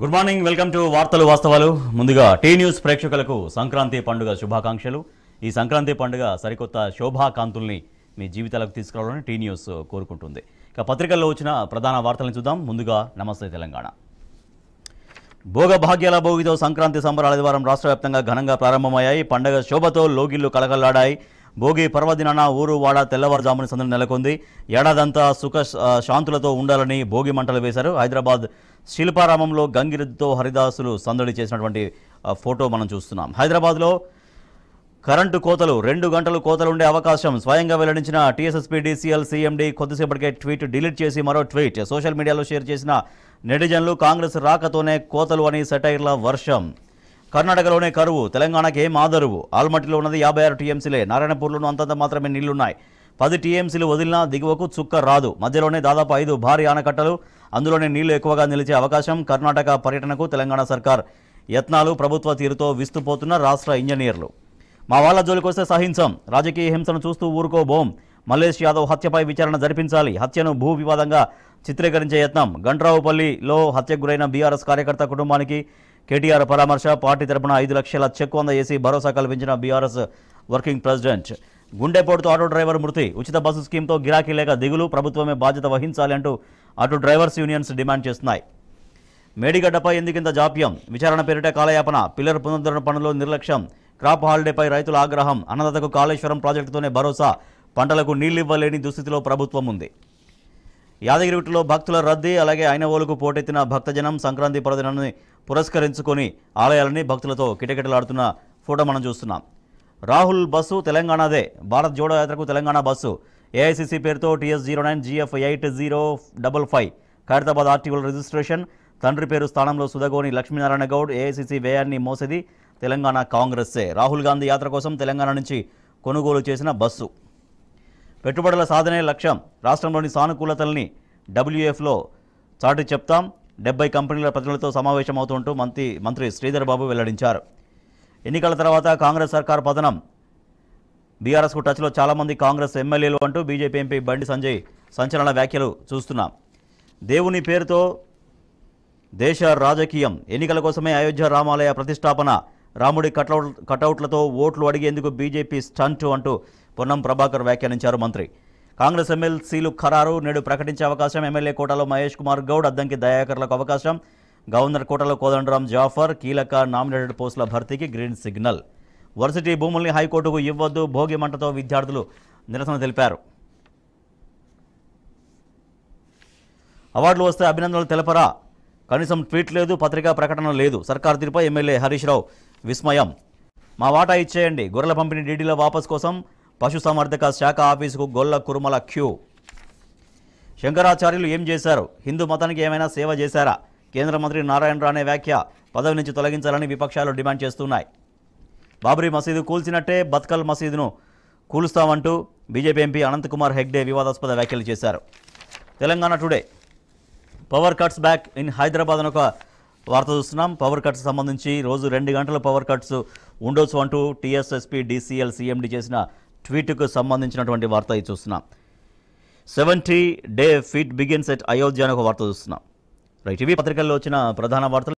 Good morning, welcome to వార్తలు వాస్తవాలు. ముందుగా టీ న్యూస్ ప్రేక్షకులకు సంక్రాంతి పండుగ శుభాకాంక్షలు. ఈ సంక్రాంతి పండుగ సరికొత్త శోభాకాంతుల్ని మీ జీవితాలకు తీసుకురావాలని టీ న్యూస్ కోరుకుంటుంది. ఇక పత్రికల్లో వచ్చిన ప్రధాన వార్తలను చూద్దాం. ముందుగా నమస్తే తెలంగాణ. భోగ భాగ్యాల భోగితో సంక్రాంతి సంబరాల ఆదివారం రాష్ట్ర వ్యాప్తంగా ఘనంగా ప్రారంభమయ్యాయి. పండగ శోభతో లోగిళ్లు కలకల్లాడాయి. భోగి పర్వదినాన ఊరు వాడ తెల్లవారుజామున సందడి నెలకొంది. ఏడాదంతా సుఖ శాంతులతో ఉండాలని భోగి మంటలు వేశారు. హైదరాబాద్ శిల్పారామంలో గంగిరెద్దుతో హరిదాసులు సందడి చేసినటువంటి ఫోటో మనం చూస్తున్నాం. హైదరాబాద్లో కరెంటు కోతలు 2 గంటలు కోతలు ఉండే అవకాశం స్వయంగా వెల్లడించిన టీఎస్ఎస్పీ డీసీఎల్ సీఎండీ కొద్దిసేపటికే ట్వీట్ డిలీట్ చేసి మరో ట్వీట్ సోషల్ మీడియాలో షేర్ చేసిన నెటిజన్లు కాంగ్రెస్ రాకతోనే కోతలు అని సెటైర్ల వర్షం. కర్ణాటకలోనే కరువు, తెలంగాణకి ఏం ఆదరువు. ఆల్మట్టిలో ఉన్నది 56 టీఎంసీలే. నారాయణపూర్లోనూ అంతంత మాత్రమే నీళ్లున్నాయి. 10 టీఎంసీలు వదిలినా దిగువకు చుక్క రాదు. మధ్యలోనే దాదాపు 5 భారీ ఆనకట్టలు, అందులోనే నీళ్లు ఎక్కువగా నిలిచే అవకాశం. కర్ణాటక పర్యటనకు తెలంగాణ సర్కార్ యత్నాలు, ప్రభుత్వ తీరుతో విస్తుపోతున్న రాష్ట్ర ఇంజనీర్లు. మా వాళ్ళ జోలికొస్తే సహించం, రాజకీయ హింసను చూస్తూ ఊరుకోబోం. మల్లేష్ యాదవ్ హత్యపై విచారణ జరిపించాలి. హత్యను భూ వివాదంగా చిత్రీకరించే యత్నం. గండ్రావుపల్లిలో హత్యకు గురైన బీఆర్ఎస్ కార్యకర్త కుటుంబానికి కేటీఆర్ పరామర్శ. పార్టీ తరపున 5 లక్షల చెక్ అందజేసి భరోసా కల్పించిన బీఆర్ఎస్ వర్కింగ్ ప్రెసిడెంట్. గుండెపోటుతో ఆటో డ్రైవర్ మృతి. ఉచిత బస్సు స్కీమ్తో గిరాకీ లేక దిగులు, ప్రభుత్వమే బాధ్యత వహించాలి అంటూ ఆటో డ్రైవర్స్ యూనియన్స్ డిమాండ్ చేస్తున్నాయి. మేడిగడ్డపై ఎందుకింత జాప్యం? విచారణ పేరిట కాలయాపన. పిల్లర్ పునరుద్ధరణ పనుల్లో నిర్లక్ష్యం. క్రాప్ హాలిడేపై రైతుల ఆగ్రహం. అన్నదాతకు కాళేశ్వరం ప్రాజెక్టుతోనే భరోసా. పంటలకు నీళ్లివ్వలేని దుస్థితిలో ప్రభుత్వం ఉంది. యాదగిరిగుట్టలో భక్తుల రద్దీ, అలాగే ఐనవోలుకు పోటెత్తిన భక్తజనం. సంక్రాంతి పర్వదినాన్ని పురస్కరించుకొని ఆలయాలని భక్తులతో కిటకిటలాడుతున్న ఫోటో మనం చూస్తున్నాం. రాహుల్ బస్సు తెలంగాణదే. భారత్ జోడో యాత్రకు తెలంగాణ బస్సు. ఏఐసీసీ పేరుతో TS09 GF 8055 ఖైరతాబాద్ ఆర్టీఓల రిజిస్ట్రేషన్. తండ్రి పేరు స్థానంలో సుధగోని లక్ష్మీనారాయణ గౌడ్. ఏఐసీసీ వ్యయాన్ని మోసేది తెలంగాణ కాంగ్రెస్సే. రాహుల్ గాంధీ యాత్ర కోసం తెలంగాణ నుంచి కొనుగోలు చేసిన బస్సు. పెట్టుబడుల సాధనే లక్ష్యం. రాష్ట్రంలోని సానుకూలతల్ని WFలో చాటి చెప్తాం. 70 కంపెనీల ప్రతినిధులతో సమావేశమవుతుంటూ మంత్రి శ్రీధర్ బాబు వెల్లడించారు. ఎన్నికల తర్వాత కాంగ్రెస్ సర్కార్ పతనం. బీఆర్ఎస్కు టచ్లో చాలామంది కాంగ్రెస్ ఎమ్మెల్యేలు అంటూ బీజేపీ ఎంపీ బండి సంజయ్ సంచలన వ్యాఖ్యలు చూస్తున్నాం. దేవుని పేరుతో దేశ రాజకీయం. ఎన్నికల కోసమే అయోధ్య రామాలయ ప్రతిష్టాపన. రాముడి కటౌట్లతో ఓట్లు అడిగేందుకు బీజేపీ స్టంట్ అంటూ పొన్నం ప్రభాకర్ వ్యాఖ్యానించారు మంత్రి. కాంగ్రెస్ ఎమ్మెల్సీలు ఖరారు నేడు ప్రకటించే అవకాశం. ఎమ్మెల్యే కోటాలో మహేష్ కుమార్ గౌడ్, అద్దంకి దయాకర్లకు అవకాశం. గవర్నర్ కోటాలో కోదండరాం జాఫర్. కీలక నామినేటెడ్ పోస్టుల భర్తీకి గ్రీన్ సిగ్నల్. వర్సిటీ భూముల్ని హైకోర్టుకు ఇవ్వొద్దు. భోగి మంటతో విద్యార్థులు నిరసన తెలిపారు. అవార్డులు వస్తే అభినందనలు తెలపరా? కనీసం ట్వీట్ లేదు, పత్రికా ప్రకటన లేదు. సర్కార్ తీరుపై ఎమ్మెల్యే హరీష్ రావు విస్మయం. మా వాటా ఇచ్చేయండి. గొర్రెల పంపిణీ డీడీల వాపస్ కోసం పశుసంవర్ధక శాఖ ఆఫీసుకు గొల్ల కురుమల క్యూ. శంకరాచార్యులు ఏం చేశారు? హిందూ మతానికి ఏమైనా సేవ చేశారా? కేంద్ర మంత్రి నారాయణ రాణే వ్యాఖ్య. పదవి నుంచి తొలగించాలని విపక్షాలు డిమాండ్ చేస్తున్నాయి. బాబ్రీ మసీదు కూల్చినట్టే బత్కల్ మసీదును కూలుస్తామంటూ బీజేపీ ఎంపీ అనంతకుమార్ హెగ్డే వివాదాస్పద వ్యాఖ్యలు చేశారు. Telangana today power cuts back in Hyderabad అని ఒక వార్త చూస్తున్నాం. పవర్ కట్స్ సంబంధించి రోజు 2 గంటలు పవర్ కట్స్ ఉండొచ్చు అంటూ టీఎస్ఎస్పీ డీసీఎల్ సీఎండీ చేసిన ట్వీట్కు సంబంధించినటువంటి వార్త ఇది చూస్తున్నాం. 70 day feet begins at Ayodhya అని ఒక వార్త చూస్తున్నాం. రైట్, ఇవి పత్రికల్లో వచ్చిన ప్రధాన వార్తలు.